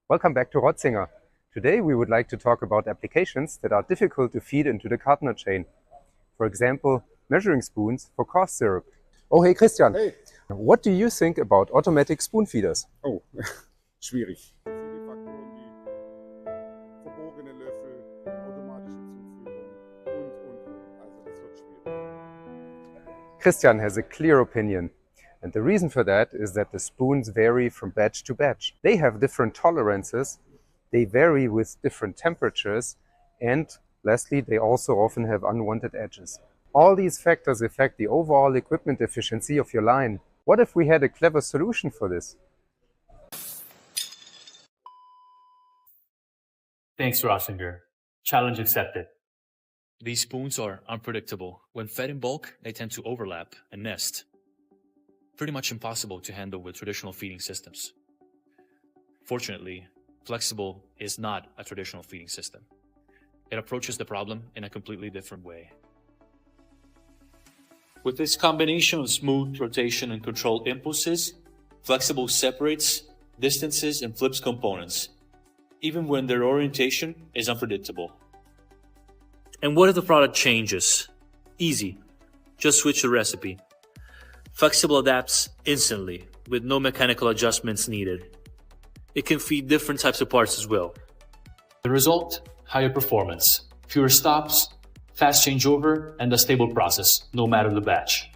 Welcome back to Rotzinger. Today we would like to talk about applications that are difficult to feed into the Gardner chain. For example, measuring spoons for cough syrup. Oh, hey Christian. Hey. What do you think about automatic spoon feeders? Oh, schwierig. Viele Faktoren wie verbogene Löffel, automatische Zuführung und. Also das wird schwierig. Christian has a clear opinion. And the reason for that is that the spoons vary from batch to batch. They have different tolerances, they vary with different temperatures, and lastly, they also often have unwanted edges. All these factors affect the overall equipment efficiency of your line. What if we had a clever solution for this? Thanks, Rossinger. Challenge accepted. These spoons are unpredictable. When fed in bulk, they tend to overlap and nest. Pretty much impossible to handle with traditional feeding systems. Fortunately, FlexiBowl is not a traditional feeding system. It approaches the problem in a completely different way. With its combination of smooth rotation and controlled impulses, FlexiBowl separates, distances, and flips components, even when their orientation is unpredictable. And what if the product changes? Easy. Just switch the recipe. FlexiBowl adapts instantly, with no mechanical adjustments needed. It can feed different types of parts as well. The result? Higher performance, fewer stops, fast changeover, and a stable process, no matter the batch.